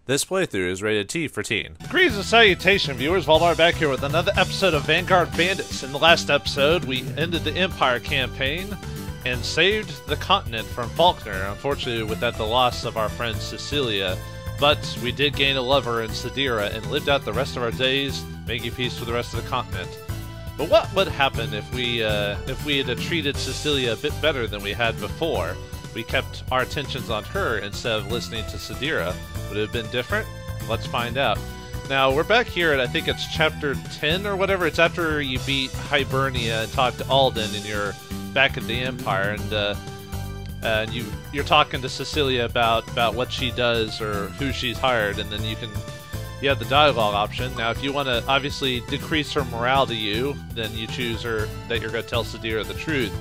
This playthrough is rated T for teen. Greetings and salutation, viewers. Vauldemare back here with another episode of Vanguard Bandits. In the last episode, we ended the Empire campaign and saved the continent from Faulkner, unfortunately without the loss of our friend Cecilia. But we did gain a lover in Sadira and lived out the rest of our days making peace with the rest of the continent. But what would happen if we had treated Cecilia a bit better than we had before? We kept our attentions on her instead of listening to Sadira. Would it have been different? Let's find out. Now, we're back here at, I think it's chapter 10 or whatever. It's after you beat Hibernia and talk to Alden and you're back at the Empire, and you're talking to Cecilia about what she does or who she's hired, and then you have the dialogue option. Now, if you want to obviously decrease her morale to you, then you choose her that you're going to tell Sadira the truth.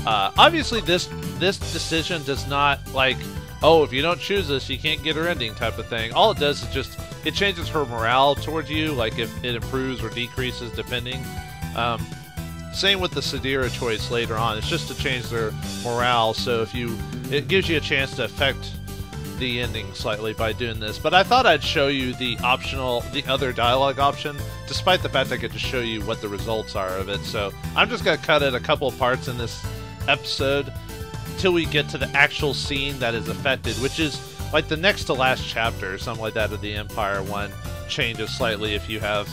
Obviously, this decision does not, like, oh, if you don't choose this, you can't get her ending type of thing. All it does is just, it changes her morale towards you, like if it improves or decreases depending. Same with the Sadira choice later on. It's just to change their morale, so it gives you a chance to affect the ending slightly by doing this. But I thought I'd show you the other dialogue option, despite the fact I could just show you what the results are of it. So I'm just going to cut it a couple of parts in this episode until we get to the actual scene that is affected, which is like the next to last chapter or something like that of the Empire one. Changes slightly if you have,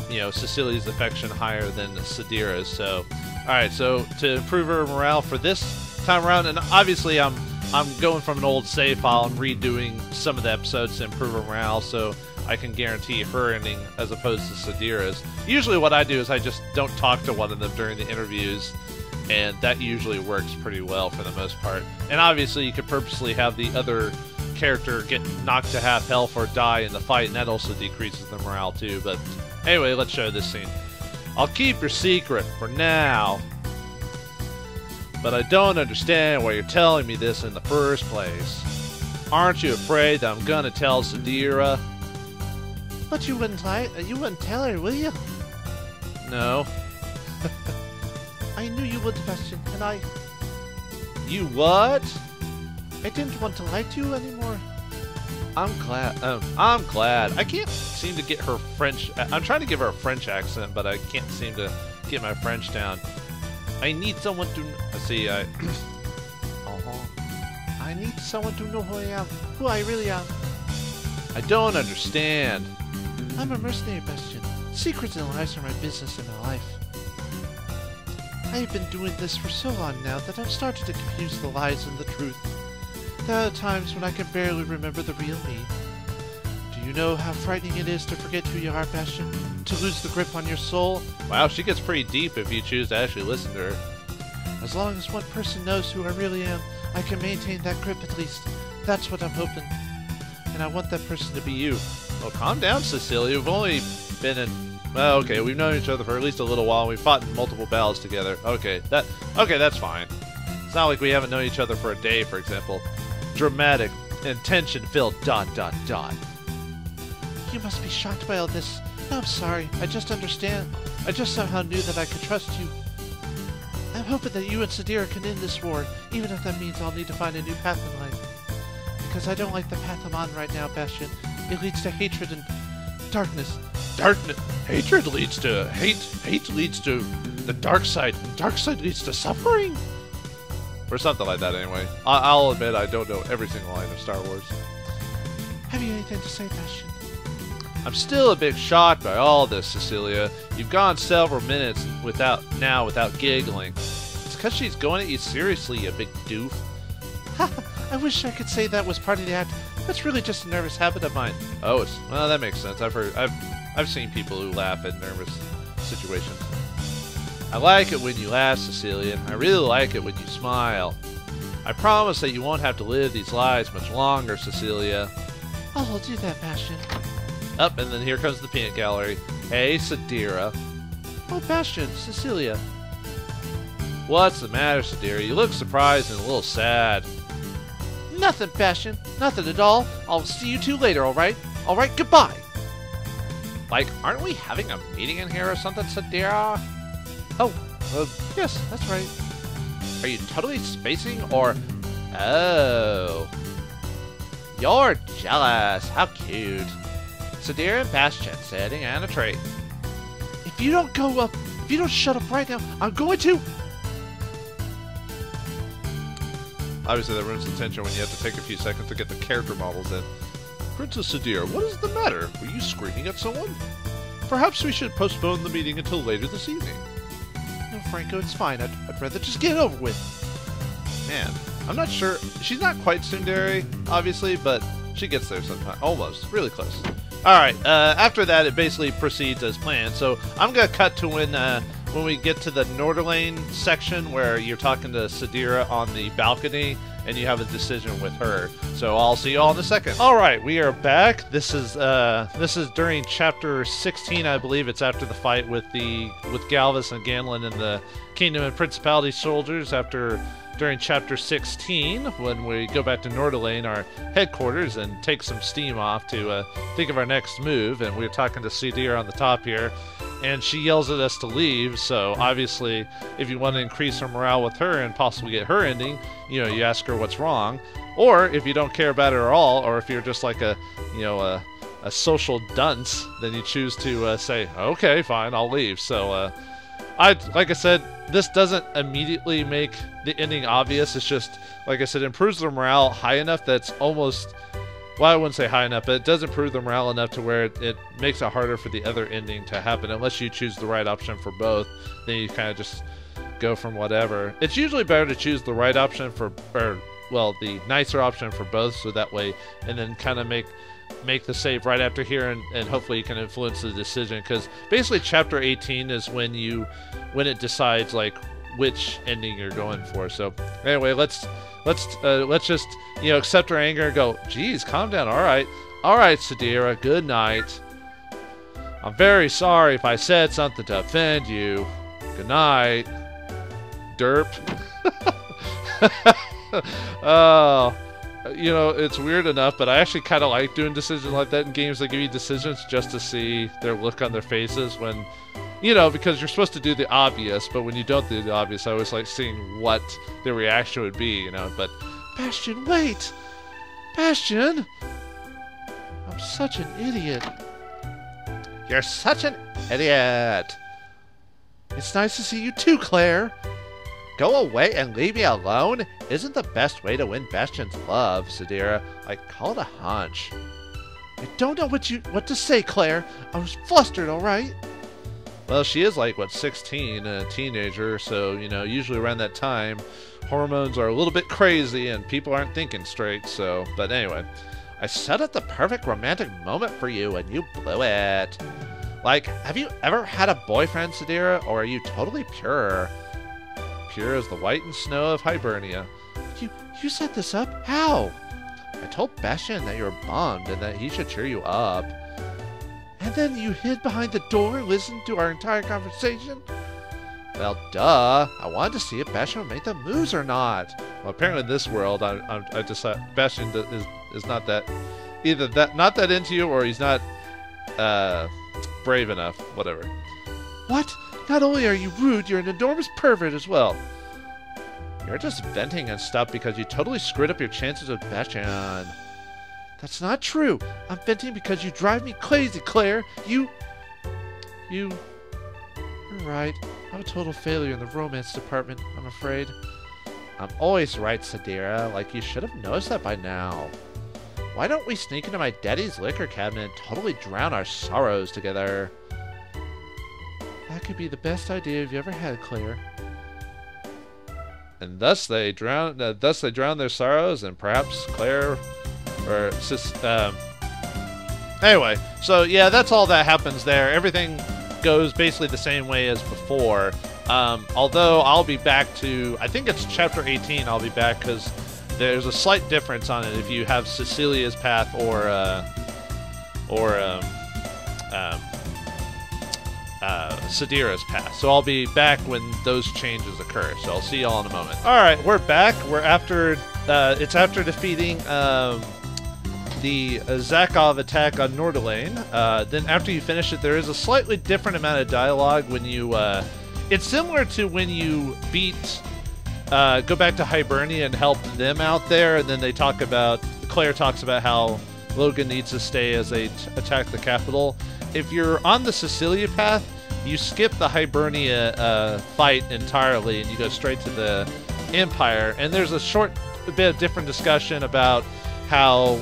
you know, Cecilia's affection higher than Sadira's. So, alright, so to improve her morale for this time around, and obviously I'm going from an old save file and redoing some of the episodes to improve her morale so I can guarantee her ending as opposed to Sadira's. Usually what I do is I just don't talk to one of them during the interviews, and that usually works pretty well for the most part. And obviously you could purposely have the other character get knocked to half health or die in the fight, and that also decreases the morale too. But anyway, let's show this scene. I'll keep your secret for now, but I don't understand why you're telling me this in the first place. Aren't you afraid that I'm gonna tell Sadira? But you wouldn't tell her, will you? No. I knew you would, Bastion, and I... You what? I didn't want to lie to you anymore. I'm glad. I can't seem to get her French... I'm trying to give her a French accent, but I can't seem to get my French down. I need someone to... See, I need someone to know who I really am. I don't understand. I'm a mercenary, Bastion. Secrets and lies are my business and my life. I have been doing this for so long now that I've started to confuse the lies and the truth. There are times when I can barely remember the real me. Do you know how frightening it is to forget who you are, Bastion? To lose the grip on your soul? Wow, she gets pretty deep if you choose to actually listen to her. As long as one person knows who I really am, I can maintain that grip at least. That's what I'm hoping. And I want that person to be you. Well, calm down, Cecilia. We've only been in... Well, okay, we've known each other for at least a little while. We've fought in multiple battles together. Okay, that's fine. It's not like we haven't known each other for a day, for example. Dramatic and tension-filled ... You must be shocked by all this. No, I'm sorry. I just understand. I just somehow knew that I could trust you. I'm hoping that you and Sadira can end this war, even if that means I'll need to find a new path in life. Because I don't like the path I'm on right now, Bastion. It leads to hatred and darkness. Hatred leads to hate. Hate leads to the dark side. And dark side leads to suffering. Or something like that, anyway. I'll admit I don't know every single line of Star Wars. Have you anything to say, Bastion? I'm still a bit shocked by all this, Cecilia. You've gone several minutes without giggling. It's because she's going at you seriously, you big doof. I wish I could say that was part of the act. That's really just a nervous habit of mine. Oh, well, that makes sense. I've seen people who laugh at nervous situations. I like it when you laugh, Cecilia. I really like it when you smile. I promise that you won't have to live these lies much longer, Cecilia. Oh, I'll do that, Bastion. Up, and then here comes the peanut gallery. Hey, Sadira. Oh, Bastion, Cecilia. What's the matter, Sadira? You look surprised and a little sad. Nothing, Bastion. Nothing at all. I'll see you two later, alright? Alright, goodbye. Like, aren't we having a meeting in here or something, Sadira? Oh, yes, that's right. Are you totally spacing, or... Oh. You're jealous. How cute. Cecilia and Bastion sitting on a tree. If you don't go up, if you don't shut up right now, I'm going to... Obviously, that ruins the tension when you have to take a few seconds to get the character models in. Princess Cecilia, what is the matter? Were you screaming at someone? Perhaps we should postpone the meeting until later this evening. No, Franco, it's fine. I'd rather just get it over with. Man, I'm not sure. She's not quite tsundere, obviously, but she gets there sometime. Almost. Really close. Alright, after that, it basically proceeds as planned. So I'm going to cut to when we get to the Norderlane section where you're talking to Cecilia on the balcony and you have a decision with her. So I'll see you all in a second. Alright, we are back. This is during chapter 16, I believe. It's after the fight with Galvus and Ganlin and the Kingdom and Principality soldiers during chapter 16, when we go back to Norderlane, our headquarters, and take some steam off to think of our next move. And we're talking to Cecilia on the top here, and she yells at us to leave. So obviously, if you want to increase her morale with her and possibly get her ending, you know, you ask her what's wrong. Or if you don't care about her at all, or if you're just like a social dunce, then you choose to say, okay, fine, I'll leave. So like I said, this doesn't immediately make the ending obvious. It's just, like I said, improves their morale high enough that's almost... Well, I wouldn't say high enough, but it does improve the morale enough to where it makes it harder for the other ending to happen. Unless you choose the right option for both, then you kind of just go from whatever. It's usually better to choose the right option for... well, the nicer option for both, so that way... And then kind of make the save right after here, and hopefully you can influence the decision, because basically chapter 18 is when it decides like which ending you're going for. So anyway, let's just, you know, accept our anger and go, geez, calm down. All right, Cecilia, good night. I'm very sorry if I said something to offend you. Good night, derp. Oh, you know, it's weird enough, but I actually kind of like doing decisions like that in games that give you decisions just to see their look on their faces when, you know, because you're supposed to do the obvious, but when you don't do the obvious, I always like seeing what their reaction would be, you know. But Bastion, wait! Bastion! I'm such an idiot. You're such an idiot. It's nice to see you too, Claire. Go away and leave me alone isn't the best way to win Bastion's love, Cecilia. Like, call it a hunch. I don't know what to say, Claire. I was flustered, all right? Well, she is like, what, 16, a teenager, so, you know, usually around that time, hormones are a little bit crazy and people aren't thinking straight, so, but anyway. I set up the perfect romantic moment for you and you blew it. Like, have you ever had a boyfriend, Cecilia, or are you totally pure? Pure as the whitened snow of Hibernia. You set this up? How? I told Bastion that you were bummed and that he should cheer you up. And then you hid behind the door and listened to our entire conversation? Well, duh. I wanted to see if Bastion would make the moves or not. Well, apparently in this world, I decided Bastion is not that... Either not that into you, or he's not brave enough. Whatever. What? Not only are you rude, you're an enormous pervert as well. You're just venting and stuff because you totally screwed up your chances with Bastion. That's not true. I'm venting because you drive me crazy, Claire. You're right. I'm a total failure in the romance department, I'm afraid. I'm always right, Cecilia. Like, you should have noticed that by now. Why don't we sneak into my daddy's liquor cabinet and totally drown our sorrows together? That could be the best idea you've ever had, Claire. And thus they drown their sorrows, and perhaps Claire, or anyway. So yeah, that's all that happens there. Everything goes basically the same way as before. Although I'll be back to, I think it's chapter 18. I'll be back because there's a slight difference on it if you have Cecilia's path or Cedira's path. So I'll be back when those changes occur. So I'll see y'all in a moment. All right, we're back. We're after it's after defeating the Zakov attack on Norderlane. Then after you finish it, there is a slightly different amount of dialogue when you. It's similar to when you beat. Go back to Hibernia and help them out there, and then they talk about Claire talks about how Logan needs to stay as they attack the capital. If you're on the Cecilia path, you skip the Hibernia fight entirely and you go straight to the Empire. And there's a short bit of different discussion about how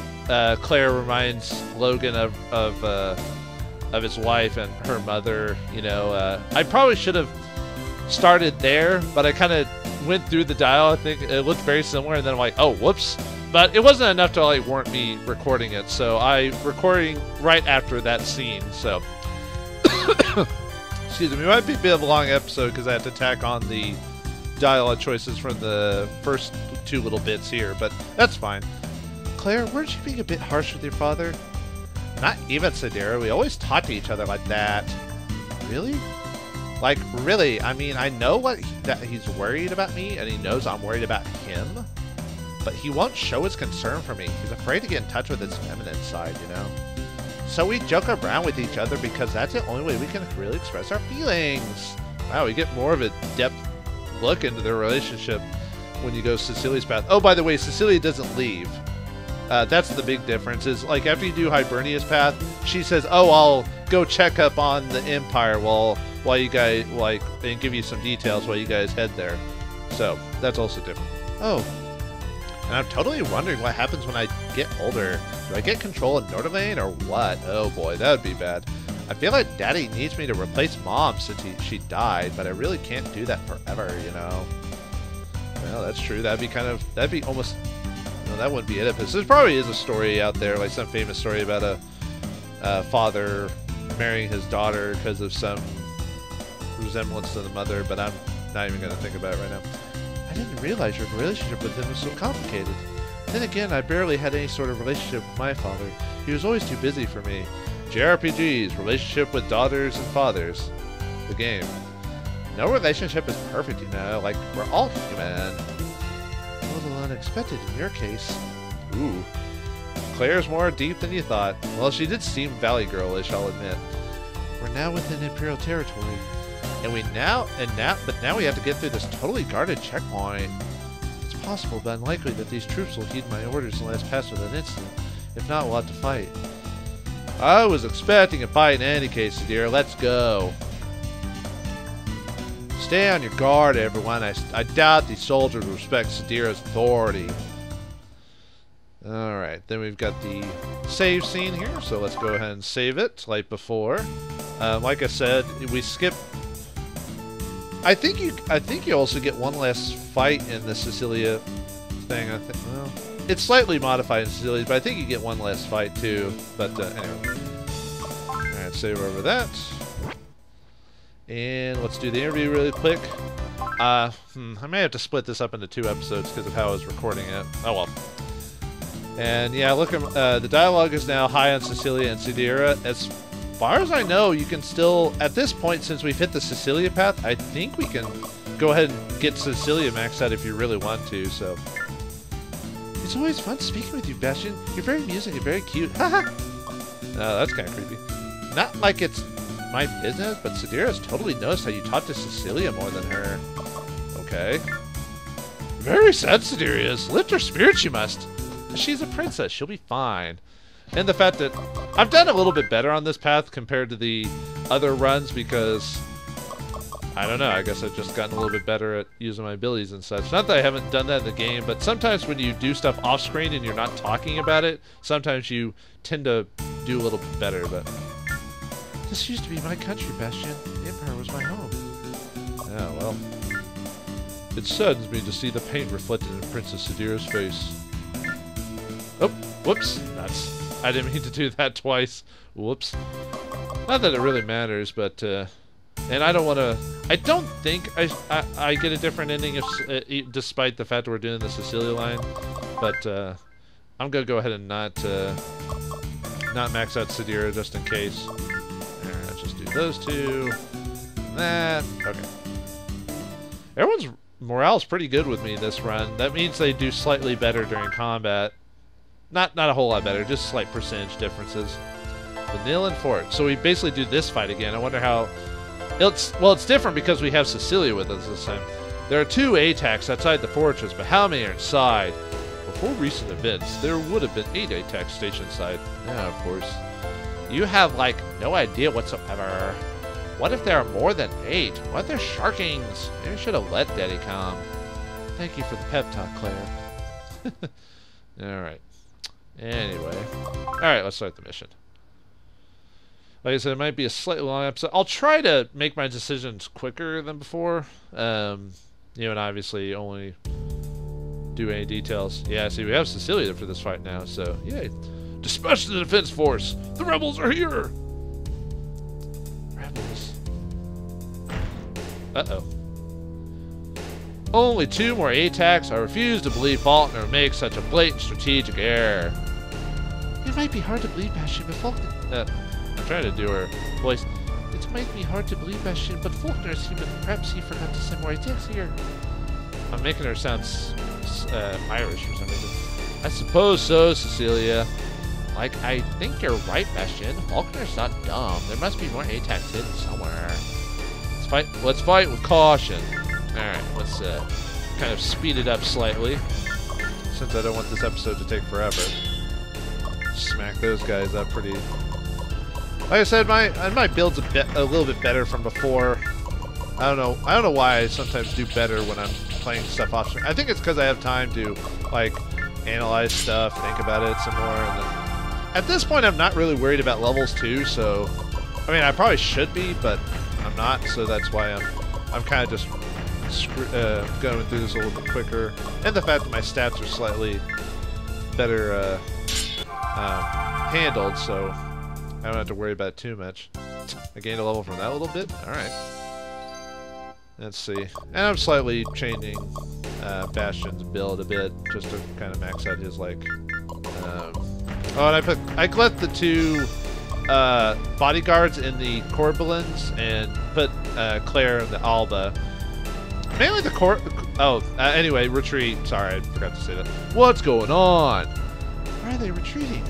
Claire reminds Logan of his wife and her mother. You know, I probably should have started there, but I kind of went through the dial. I think it looked very similar, and then I'm like, oh, whoops. But it wasn't enough to like warrant me recording it, so I recording right after that scene. So, excuse me, it might be a bit of a long episode because I had to tack on the dialogue choices from the first two little bits here, but that's fine. Claire, weren't you being a bit harsh with your father? Not even, Sadira. We always talk to each other like that. Really? Like, really, I mean, I know that he's worried about me, and he knows I'm worried about him, but he won't show his concern for me. He's afraid to get in touch with his feminine side, you know? So we joke around with each other because that's the only way we can really express our feelings. Wow, we get more of a depth look into their relationship when you go Cecilia's path. Oh, by the way, Cecilia doesn't leave. That's the big difference, is like after you do Hibernia's path, she says, oh, I'll go check up on the Empire while you guys, like, and give you some details while you guys head there. So, that's also different. Oh. And I'm totally wondering what happens when I get older. Do I get control of Norderlane or what? Oh boy, that would be bad. I feel like Daddy needs me to replace Mom since she died, but I really can't do that forever, you know? Well, that's true. That'd be almost... No, that wouldn't be Oedipus. There probably is a story out there, like some famous story about a father marrying his daughter because of some resemblance to the mother, but I'm not even going to think about it right now. I didn't realize your relationship with him was so complicated. Then again, I barely had any sort of relationship with my father. He was always too busy for me. jrpgs, relationship with daughters and fathers. The game. No relationship is perfect, you know, like, we're all human. A little unexpected in your case. Ooh. Claire's more deep than you thought. Well, she did seem Valley Girl-ish, I'll admit. We're now within Imperial territory. But now we have to get through this totally guarded checkpoint. It's possible, but unlikely that these troops will heed my orders and let us pass with an incident. If not, we'll have to fight. I was expecting a fight in any case, dear. Let's go. Stay on your guard, everyone. I doubt these soldiers respect Sadira's authority. Alright, then we've got the save scene here, so let's go ahead and save it, like before. Like I said, we skip... I think you also get one last fight in the Cecilia thing. Well, it's slightly modified in Cecilia, but I think you get one last fight too. But anyway. Alright, save over that. And let's do the interview really quick. I may have to split this up into 2 episodes because of how I was recording it. Oh well. And yeah, look, the dialogue is now high on Cecilia and Sadira. As far as I know, you can still, at this point, since we've hit the Cecilia path, I think we can go ahead and get Cecilia maxed out if you really want to, so. It's always fun speaking with you, Bastion. You're very amusing and very cute. Haha! No, that's kind of creepy. Not like it's my business, but Sadira's totally noticed how you talk to Cecilia more than her. Okay. Very sad, Sadira is. Lift her spirits, you must. She's a princess. She'll be fine. And the fact that I've done a little bit better on this path compared to the other runs because, I don't know, I guess I've just gotten a little bit better at using my abilities and such. Not that I haven't done that in the game, but sometimes when you do stuff off screen and you're not talking about it, sometimes you tend to do a little bit better, but... This used to be my country, Bastion. The Empire was my home. Yeah, well... It saddens me to see the paint reflected in Princess Sadira's face. Oh, whoops. Nuts. I didn't mean to do that twice. Whoops. Not that it really matters, but, and I don't want to... I don't think I get a different ending if, despite the fact that we're doing the Cecilia line, but, I'm going to go ahead and not max out Sadira just in case. Alright, just do those 2. And that. Okay. Everyone's morale's pretty good with me this run. That means they do slightly better during combat. Not a whole lot better, just slight percentage differences. Vanilla and Fort. So we basically do this fight again. I wonder how... It's different because we have Cecilia with us this time. There are 2 ATACs outside the fortress, but how many are inside? before recent events, there would have been 8 ATACs stationed inside. Yeah, of course. You have, like, no idea whatsoever. What if there are more than 8? What if they're sharkings? Maybe I should have let Daddy come. Thank you for the pep talk, Claire. Alright. Anyway. Alright, let's start the mission. Like I said, it might be a slightly long episode. I'll try to make my decisions quicker than before. You know, and obviously only do any details. Yeah, see, we have Cecilia for this fight now, so yay. Dispatch the defense force! The rebels are here! Rebels. Uh-oh. Only 2 more ATACs. I refuse to believe Vauldemare would make such a blatant strategic error. It might be hard to believe, Bastion, but Faulkner... I'm trying to do her voice. It might be hard to believe, Bastion, but Faulkner is human. Perhaps he forgot to send more ATACs here. I'm making her sound Irish for some reason. I suppose so, Cecilia. Like, I think you're right, Bastion. Faulkner's not dumb. There must be more ATACs hidden somewhere. Let's fight with caution. Alright, let's kind of speed it up slightly. Since I don't want this episode to take forever. Smack those guys up pretty... Like I said, my build's a little bit better from before. I don't know why I sometimes do better when I'm playing stuff off stream. I think it's because I have time to like analyze stuff, think about it some more, and then at this point I'm not really worried about levels too. So I mean, I probably should be, but I'm not. So that's why I'm kind of just going through this a little bit quicker, and the fact that my stats are slightly better handled, so I don't have to worry about it too much. I gained a level from that a little bit. All right. Let's see. And I'm slightly changing Bastion's build a bit, just to kind of max out his like. Oh, and I left the 2 bodyguards in the Corbelins and put Claire in the Alba. Mainly the anyway, retreat. Sorry, I forgot to say that. What's going on? Why are they retreating?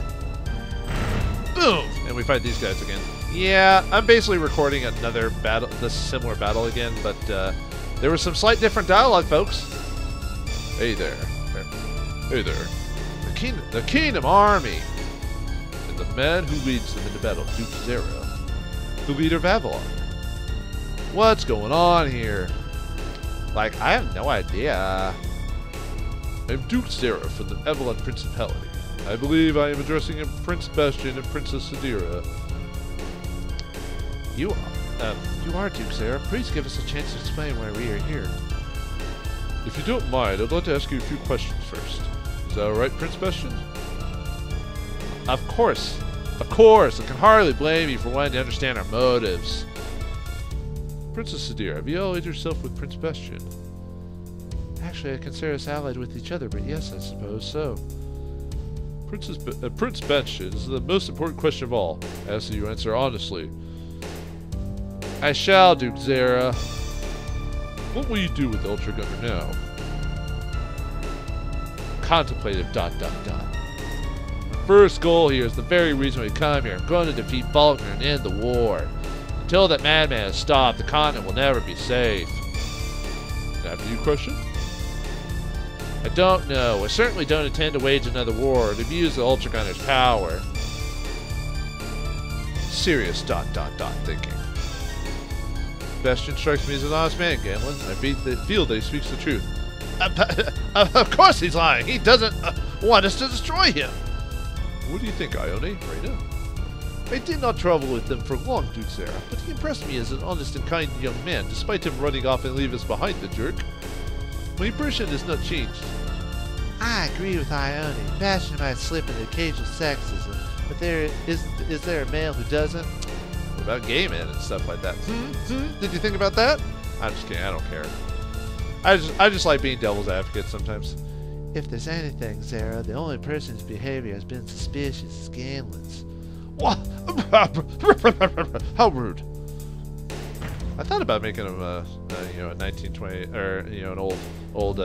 Boom! And we fight these guys again. Yeah, I'm basically recording another battle, this similar battle again, but there was some slight different dialogue, folks. Hey there. Hey there. The Kingdom Army. And the man who leads them into battle, Duke Zera. The leader of Avalon. What's going on here? Like, I have no idea. I'm Duke Zera from the Avalon Principality. I believe I am addressing Prince Bastion and Princess Sadira. You are Duke Zera. Please give us a chance to explain why we are here. If you don't mind, I'd like to ask you a few questions first. Is that alright, Prince Bastion? Of course. Of course. I can hardly blame you for wanting to understand our motives. Princess Sadira, have you allied yourself with Prince Bastion? Actually, I consider us allied with each other, but yes, I suppose so. Prince Bastion is the most important question of all. I ask that you answer honestly. I shall, Duke Zera. What will you do with the Ultra Gunner now? Contemplative ... My first goal here is the very reason we come here. I'm going to defeat Vauldemare and end the war. Until that madman is stopped, the continent will never be safe. And after you, question? I don't know. I certainly don't intend to wage another war or to abuse the Ultra Gunner's power. Serious ... thinking. Bastion strikes me as an honest man, Gamblin. I feel that he speaks the truth. Of course he's lying. He doesn't want us to destroy him. What do you think, Ione, right now? I did not travel with them for long, Duke Zera, but he impressed me as an honest and kind young man, despite him running off and leaving us behind, the jerk. My impression has not changed. I agree with Ione. Bastion might slip into occasional sexism, but is there a male who doesn't? What about gay men and stuff like that? Did you think about that? I'm just kidding. I don't care. I just like being devil's advocate sometimes. If there's anything, Zera, the only person whose behavior has been suspicious is Gamlin's. What? How rude. I thought about making him a 1920 or an old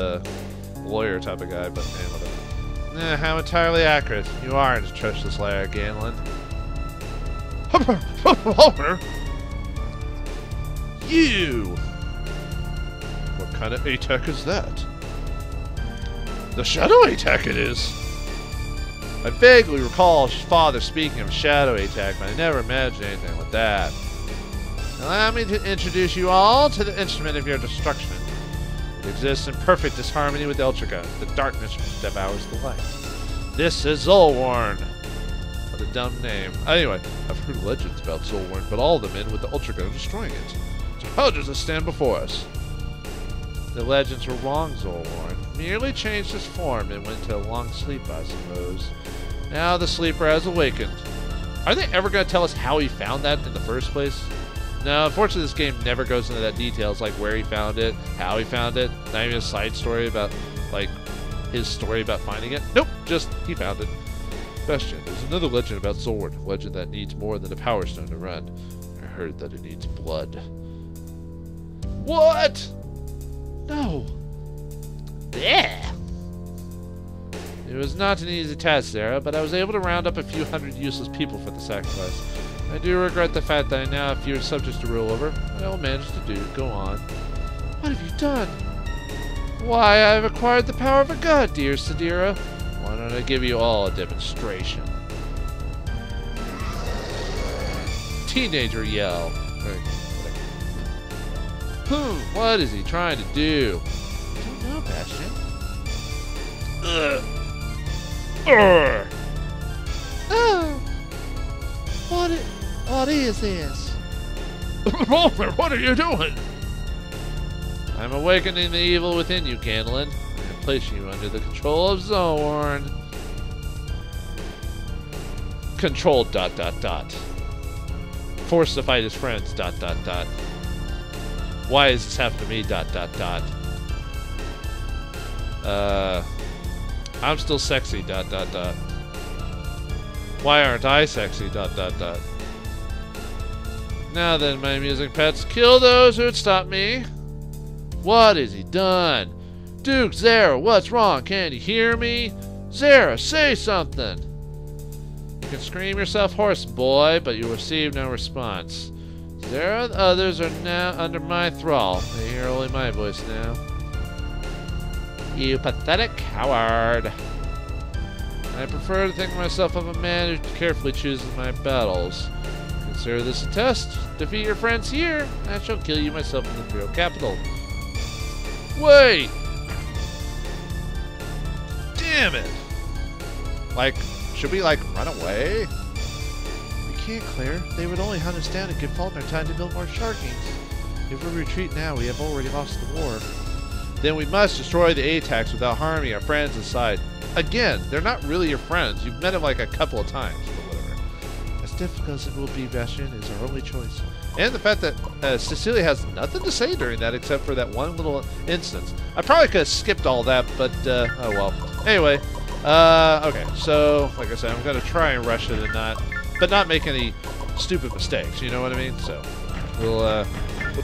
lawyer type of guy, but man, whatever. How entirely accurate. You are an atrocious liar, Ganlin. You! What kind of ATAC is that? The shadow attack it is! I vaguely recall father speaking of a shadow attack, but I never imagined anything like that. Allow me to introduce you all to the instrument of your destruction. It exists in perfect disharmony with Eltragon. The darkness devours the light. This is Zulwarn. What a dumb name. Anyway, I've heard legends about Zulwarn, but all the men with the Ultragun destroying it. So how does it stand before us? The legends were wrong, Zulwarn. Merely changed his form and went to a long sleep, I suppose. Now the sleeper has awakened. Are they ever going to tell us how he found that in the first place? No, unfortunately this game never goes into that details, like where he found it, how he found it, not even a side story about, like, his story about finding it. Nope, just he found it. Question, there's another legend about Zulwarn, a legend that needs more than a power stone to run. I heard that it needs blood. What? No. Yeah. It was not an easy task, Sarah, but I was able to round up a few hundred useless people for the sacrifice. I do regret the fact that I now have fewer subjects to rule over, but I will manage to do. Go on. What have you done? Why, I have acquired the power of a god, dear Sadira. Why don't I give you all a demonstration? Teenager yell. What is he trying to do? I don't know, Bastion. What is this? Vauldemare, what are you doing? I'm awakening the evil within you, Gandalin, and placing you under the control of Zulwarn. Control ... Forced to fight his friends ... Why is this happening to me ... I'm still sexy ... Why aren't I sexy ... Now then, my amusing pets, kill those who would stop me. What has he done? Duke, Zara, what's wrong? Can you hear me? Zara, say something. You can scream yourself hoarse, boy, but you receive no response. Zara, the others are now under my thrall. They hear only my voice now. You pathetic coward. I prefer to think myself of a man who carefully chooses my battles. Consider this a test. Defeat your friends here, and I shall kill you myself in the Imperial capital. Wait! Damn it! Like, should we, like, run away? We can't, Claire. They would only hunt us down and give Vauldemare time to build more sharkings. If we retreat now, we have already lost the war. Then we must destroy the ATACs without harming our friends inside. Again, they're not really your friends. You've met them like a couple of times, but whatever. As difficult as it will be, Bastion is our only choice. And the fact that Cecilia has nothing to say during that except for that one little instance. I probably could have skipped all that, but oh well. Anyway, okay, so like I said, I'm gonna try and rush it and not make any stupid mistakes. You know what I mean? So we'll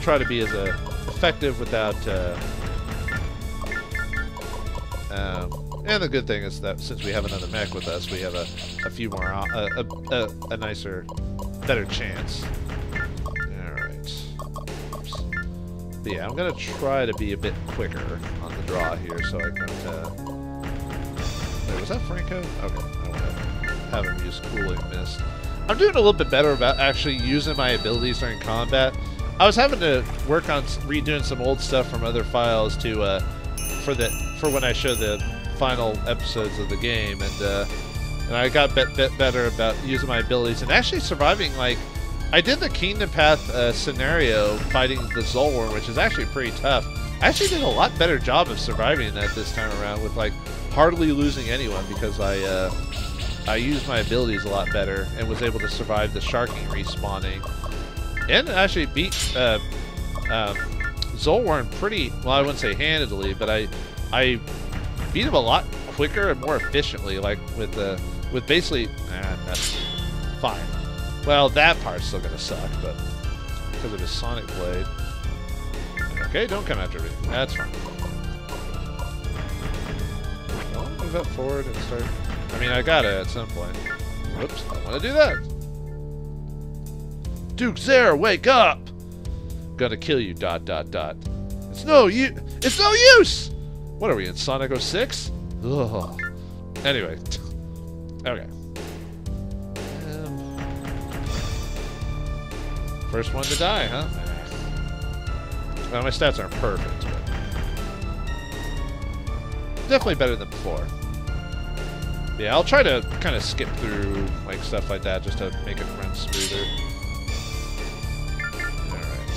try to be as effective without. And the good thing is that since we have another mech with us, we have a few more a nicer, better chance. But yeah, I'm gonna try to be a bit quicker on the draw here, so I can. Wait, was that Franco? Okay, I want to have him use Cooling Mist. I'm doing a little bit better about actually using my abilities during combat. I was having to work on redoing some old stuff from other files to for when I show the final episodes of the game, and I got bit better about using my abilities and actually surviving. Like, I did the Kingdom Path scenario fighting the Zulwarn, which is actually pretty tough. I actually did a lot better job of surviving that this time around with like hardly losing anyone because I used my abilities a lot better and was able to survive the sharking respawning and actually beat Zulwarn pretty well. I wouldn't say handedly, but I beat him a lot quicker and more efficiently. Like with basically that's fine. Well, that part's still gonna suck, but because of his Sonic Blade. Okay, don't come after me. That's fine. I'll move up forward and start. I mean, I gotta at some point. Whoops, I don't want to do that. Duke Zare, wake up! Gonna kill you. ... It's no use. What are we in Sonic 06? Ugh. Anyway. Okay. First one to die, huh? Well, my stats aren't perfect, but definitely better than before. Yeah, I'll try to kind of skip through like stuff like that just to make it run smoother. Alright.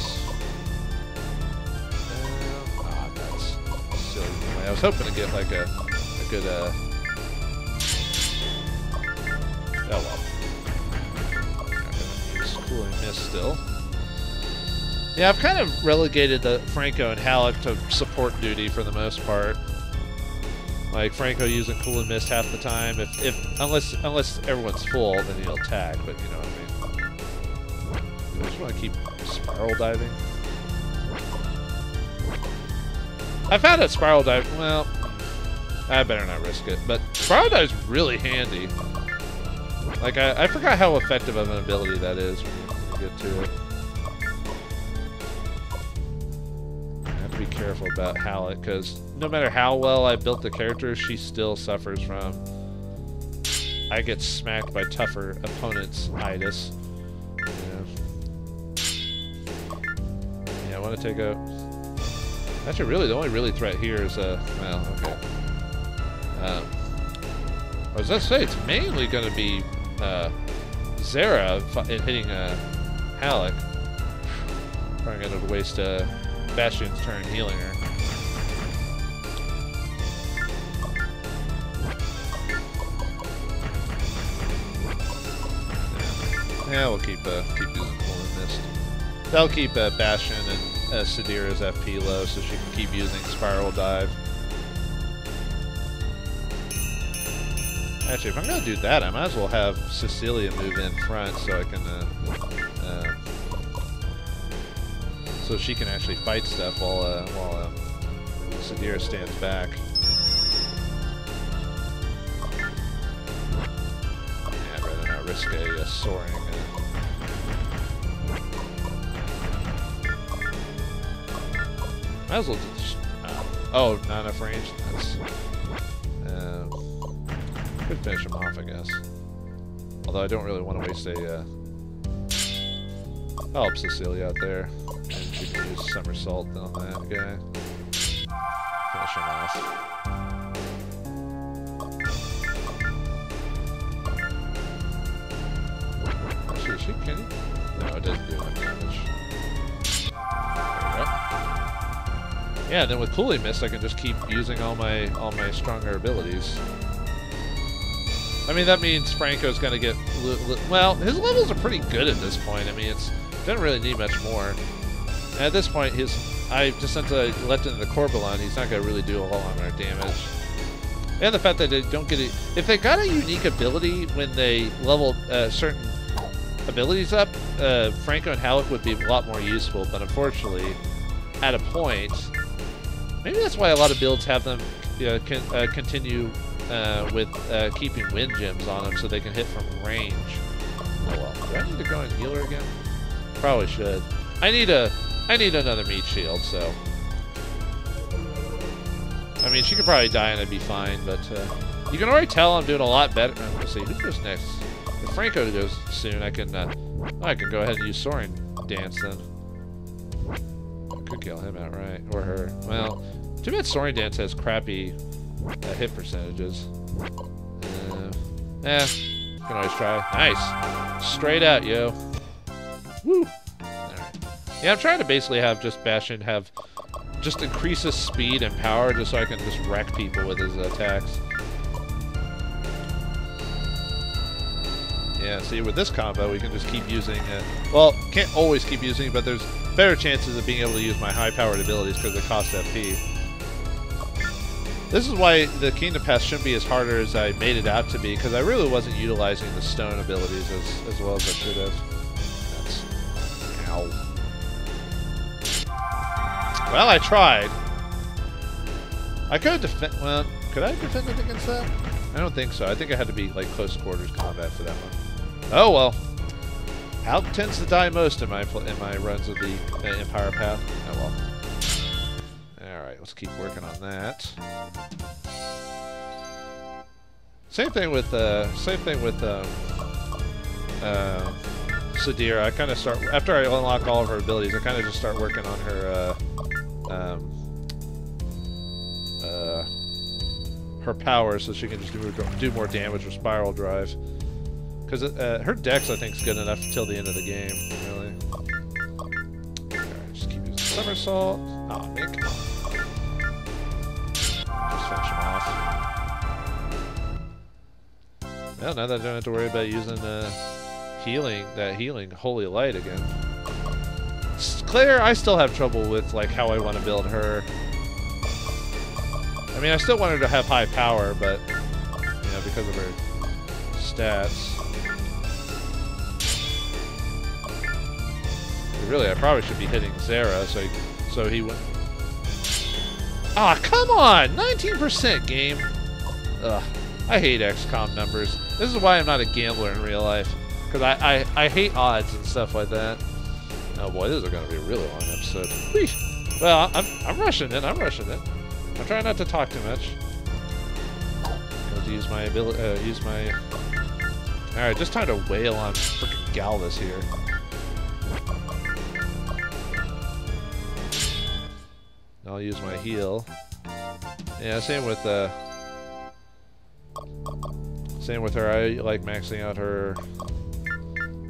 That's silly. I was hoping to get like a good oh well. Cooling mist still. Yeah, I've kind of relegated the Franco and Halleck to support duty for the most part. Like Franco using cooling mist half the time. Unless everyone's full, then he'll attack. But you know what I mean. I just want to keep spiral diving. I found that spiral dive. Well, I better not risk it. But spiral dive's really handy. Like I forgot how effective of an ability that is when you get to it. I have to be careful about Halleck because no matter how well I built the character, she still suffers from. I get smacked by tougher opponents' itis. Yeah, I want to take out. Actually, really, the only really threat here is well, okay. I was gonna say it's mainly going to be Zera hitting Halleck. Probably going to waste Bastion's turn healing her. Yeah, we'll keep using Cooling Mist. That'll keep Bastion and Sadira's FP low, so she can keep using Spiral Dive. Actually, if I'm gonna do that, I might as well have Cecilia move in front so I can, so she can actually fight stuff while Sadira stands back. Yeah, I'd rather not risk a soaring. Might as well just. Oh, not enough range. That's. Could finish him off, I guess. Although I don't really want to waste a. I'll help Cecilia out there. And she can use somersault on that guy. Finish him off. Actually, can he? No, it doesn't do enough damage. There we go. Yeah, then with Cooling Mist, I can just keep using all my stronger abilities. I mean, that means Franco's going to get... Well, his levels are pretty good at this point. I mean, it doesn't really need much more. And at this point, since I left into the Corbalon, he's not going to really do a whole lot more damage. And the fact that they don't get it... If they got a unique ability when they leveled certain abilities up, Franco and Halleck would be a lot more useful. But unfortunately, at a point... Maybe that's why a lot of builds have them continue... with keeping wind gems on them so they can hit from range. Oh well. Do I need to go and heal her again? Probably should. I need another meat shield, so. I mean, she could probably die and I'd be fine, but you can already tell I'm doing a lot better. Let's see, who goes next? If Franco goes soon, I can go ahead and use Soaring Dance then. I could kill him outright, or her. Well, too bad Soaring Dance has crappy hit percentages. Can always try. Nice. Straight out, yo. Woo. Alright. Yeah, I'm trying to basically have just Bastion just increase his speed and power just so I can just wreck people with his attacks. Yeah, see, with this combo, we can just keep using well, can't always keep using it, but there's better chances of being able to use my high-powered abilities because they cost FP. This is why the Kingdom Pass shouldn't be as harder as I made it out to be, because I really wasn't utilizing the stone abilities as well as I should have. That's... Ow. Well, I tried. I could have defended... Well, could I have defended against that? I don't think so. I think I had to be, like, close quarters combat for that one. Oh, well. Halleck tends to die most in my runs of the Empire Path. Oh, well. Alright, let's keep working on that. Same thing with Sadir. I kind of start after I unlock all of her abilities. I kind of just start working on her her power, so she can just do more damage with Spiral Drive. Because her dex, I think, is good enough until the end of the game. Really. Alright, just keep using Somersault. Oh, man, come on. Just finish him off. Well, now that I don't have to worry about using healing Holy Light again. Claire, I still have trouble with like how I want to build her. I mean, I still want her to have high power, but you know, because of her stats. Really, I probably should be hitting Zera, so he went. Ah, come on! 19% game. Ugh, I hate XCOM numbers. This is why I'm not a gambler in real life, because I hate odds and stuff like that. Oh boy, this is going to be a really long episode. Whee! Well, I'm rushing it. I'm rushing it. I'm trying not to talk too much. Going to use my ability. All right, just time to wail on frickin' Galvus here. I'll use my heal. Yeah, same with her. I like maxing out her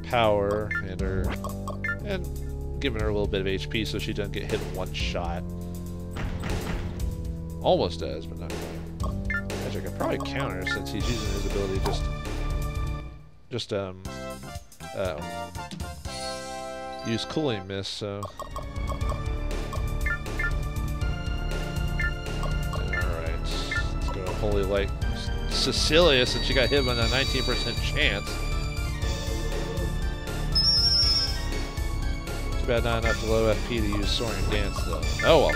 power and giving her a little bit of HP so she doesn't get hit in one shot. Almost does, but not quite. Actually, I could probably counter since he's using his ability just use Cooling Mist, so. Alright, let's go Holy Light Cecilia since she got hit with a 19% chance. Too bad not enough low FP to use Soaring Dance though. Oh well.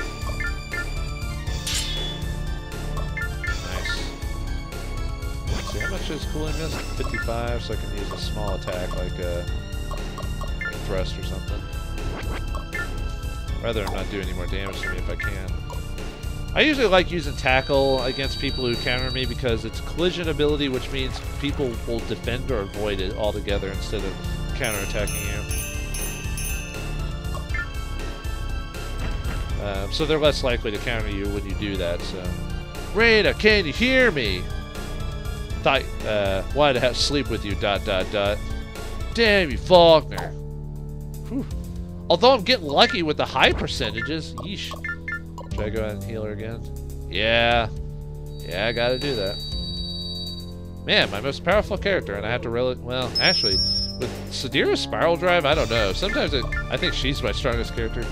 How much is Cooling Mist? 55, so I can use a small attack like Thrust or something. Rather than not do any more damage to me if I can. I usually like using Tackle against people who counter me because it's collision ability, which means people will defend or avoid it altogether instead of counterattacking you. So they're less likely to counter you when you do that, so. Reyna, can you hear me? Wanted to have sleep with you, ... Damn you, Faulkner. Whew. Although I'm getting lucky with the high percentages. Yeesh. Should I go ahead and heal her again? Yeah. Yeah, I gotta do that. Man, my most powerful character, and I have to really... Well, actually, with Sadira's Spiral Drive, I don't know. Sometimes I think she's my strongest character.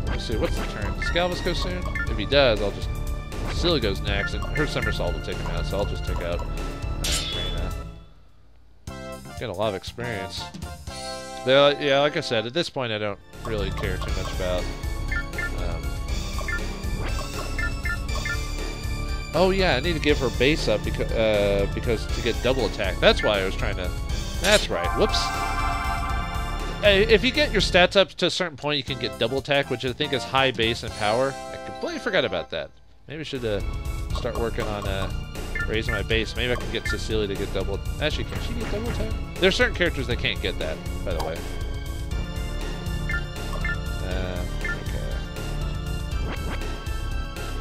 Let's see, what's the turn? Does Galvus go soon? If he does, I'll just... Cecilia goes next, and her Somersault will take him out, so I'll just take out Reyna. Got a lot of experience. Yeah, like I said, at this point I don't really care too much about... Oh yeah, I need to give her base up because to get double attack. That's why I was trying to... That's right, whoops. If you get your stats up to a certain point, you can get double attack, which I think is high base and power. I completely forgot about that. Maybe I should start working on raising my base. Maybe I can get Cecilia to get double... Actually, can she get double attack? There are certain characters that can't get that, by the way. Okay.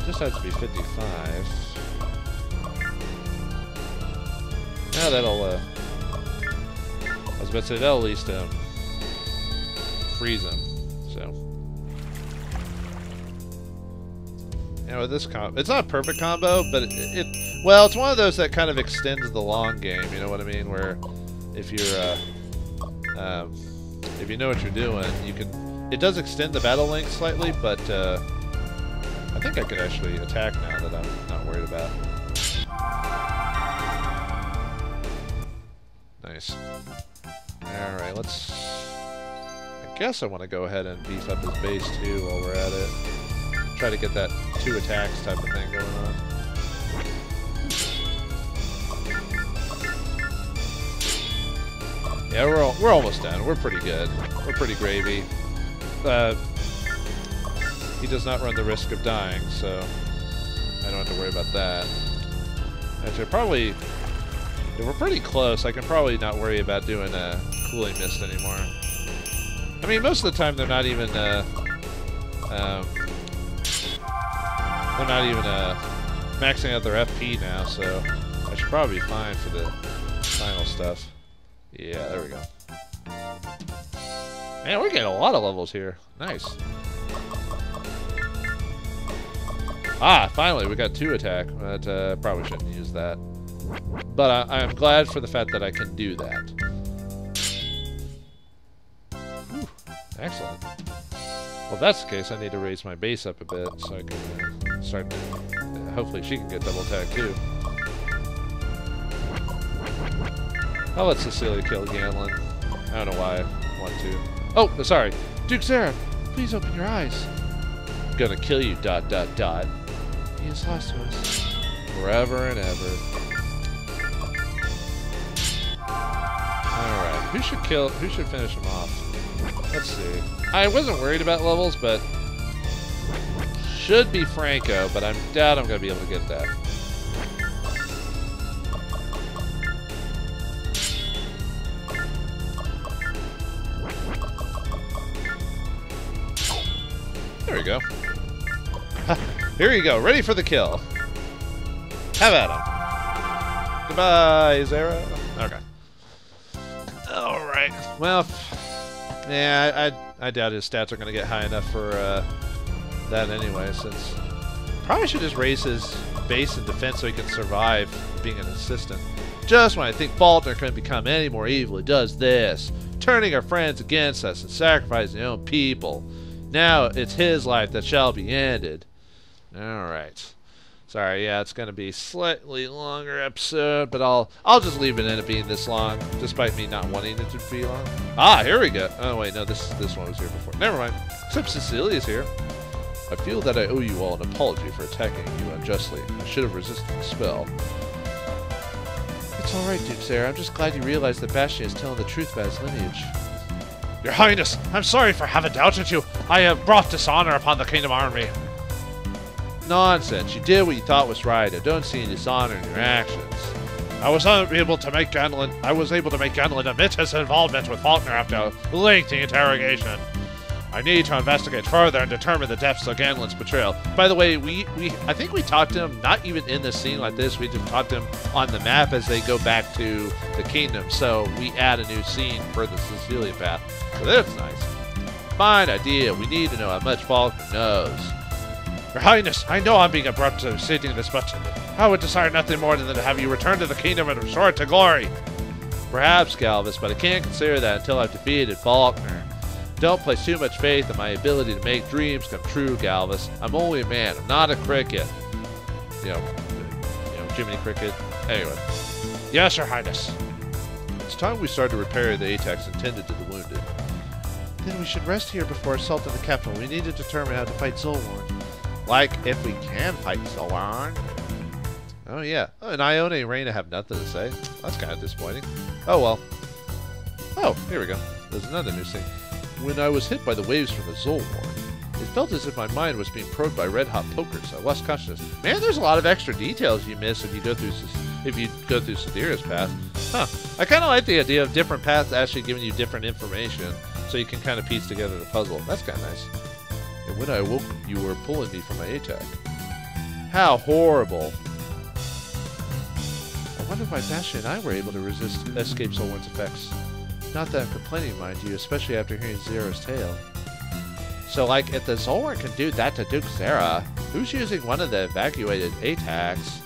Just has to be 55. Now that'll... I was about to say, that'll at least freeze him, so... You know, with this it's not a perfect combo, but well, it's one of those that kind of extends the long game. You know what I mean? Where if you're if you know what you're doing, you can. It does extend the battle length slightly, but I think I could actually attack now that I'm not worried about. Nice. All right, let's. I guess I want to go ahead and beef up his base too while we're at it. Try to get that 2 attacks type of thing going on. Yeah, we're almost done. We're pretty good. We're pretty gravy. He does not run the risk of dying, so I don't have to worry about that. Actually, probably, if we're pretty close, I can probably not worry about doing a cooling mist anymore. I mean, most of the time they're not even maxing out their FP now, so I should probably be fine for the final stuff. Yeah, there we go. Man, we're getting a lot of levels here. Nice. Ah, finally, we got 2 attack. But probably shouldn't use that. But I'm glad for the fact that I can do that. Whew, excellent. Well, if that's the case, I need to raise my base up a bit so I can start. Hopefully, she can get double attack too. I'll let Cecilia kill Ganlin. I don't know why I want to. Oh, sorry. Duke Zera, please open your eyes. I'm gonna kill you, ... He is lost to us. Forever and ever. Alright, who should finish him off? Let's see. I wasn't worried about levels, but should be Franco, but I doubt I'm gonna be able to get that. There we go. Here you go, ready for the kill. Have at him. Goodbye, Zera. Okay. Alright. Well, yeah, I doubt his stats are going to get high enough for that anyway, since probably should just raise his base and defense so he can survive being an assistant. Just when I think Vauldemare couldn't become any more evil, he does this, turning our friends against us and sacrificing their own people. Now it's his life that shall be ended. Alright. Sorry, yeah, it's gonna be a slightly longer episode, but I'll just leave it in it being this long, despite me not wanting it to be long. Ah, here we go. Oh wait, no, this one was here before. Never mind. Except Cecilia's here. I feel that I owe you all an apology for attacking you unjustly. I should have resisted the spell. It's alright, Duke Zera. I'm just glad you realized that Bastion is telling the truth about his lineage. Your Highness, I'm sorry for having doubted you. I have brought dishonor upon the Kingdom Army. Nonsense. You did what you thought was right. I don't see any dishonor in your actions. I was able to make Ganlin admit his involvement with Vauldemare after a lengthy interrogation. I need to investigate further and determine the depths of Ganlin's betrayal. By the way, I think we talked to him, not even in this scene like this, we just talked to him on the map as they go back to the kingdom, so we add a new scene for the Cecilia path. So that's nice. Fine idea. We need to know how much Vauldemare knows. Your Highness, I know I'm being abrupt in stating this, but I would desire nothing more than to have you return to the kingdom and restore it to glory. Perhaps, Galvus, but I can't consider that until I've defeated Vauldemare. Don't place too much faith in my ability to make dreams come true, Galvus. I'm only a man. I'm not a cricket. You know, Jiminy Cricket. Anyway. Yes, Your Highness. It's time we start to repair the ATACs intended to the wounded. Then we should rest here before assaulting the capital. We need to determine how to fight Zulwarn. Like, if we can fight Zulwarn. Oh, yeah. Oh, and Ione and Reyna have nothing to say. That's kind of disappointing. Oh, well. Oh, here we go. There's another new scene. When I was hit by the waves from the Zulwarn, it felt as if my mind was being probed by red-hot pokers. I lost consciousness. Man, there's a lot of extra details you miss if you go through Sidira's path. Huh. I kind of like the idea of different paths actually giving you different information, so you can kind of piece together the puzzle. That's kind of nice. And when I awoke, you were pulling me from my ATAC. How horrible. I wonder why Bastion and I were able to escape Zulwarn's effects. Not that I'm complaining, mind you, especially after hearing Zera's tale. So, like, if the Zulwarn can do that to Duke Zera, who's using one of the evacuated ATACs?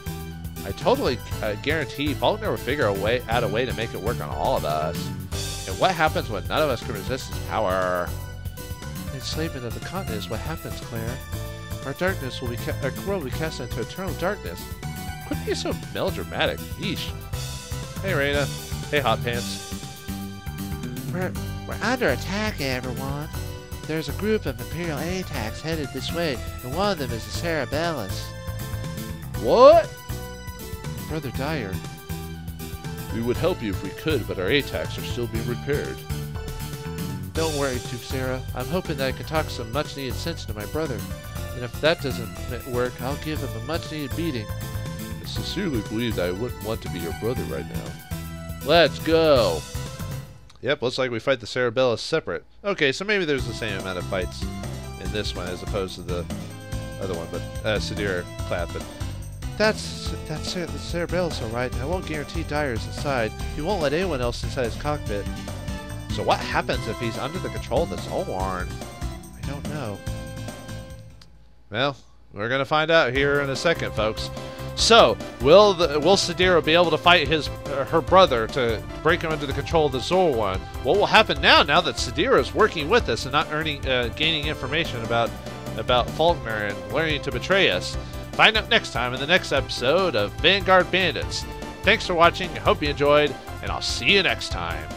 I totally guarantee Vauldemare will figure out a way to make it work on all of us. And what happens when none of us can resist his power? Enslavement of the continent is what happens, Claire. Our world will be cast into eternal darkness. Quit being so melodramatic. Yeesh. Hey, Reyna. Hey, Hot Pants. We're under attack, everyone. There's a group of Imperial ATACs headed this way, and one of them is the Cerebellus. What? Brother Dyer. We would help you if we could, but our ATACs are still being repaired. Don't worry, Duke Zera. I'm hoping that I can talk some much-needed sense into my brother. And if that doesn't work, I'll give him a much-needed beating. I sincerely believe that I wouldn't want to be your brother right now. Let's go! Yep, looks like we fight the Cerebellus separate. Okay, so maybe there's the same amount of fights in this one as opposed to the other one, but Cecilia clap, but That's the Cerebellus, alright. I won't guarantee Dyer's inside. He won't let anyone else inside his cockpit. So what happens if he's under the control of the Zulwarn? I don't know. Well, we're gonna find out here in a second, folks. So, will Cecilia be able to fight her brother to break him under the control of the Zulwarn? What will happen now that Cecilia is working with us and not gaining information about Vauldemare and learning to betray us? Find out next time in the next episode of Vanguard Bandits. Thanks for watching, I hope you enjoyed, and I'll see you next time.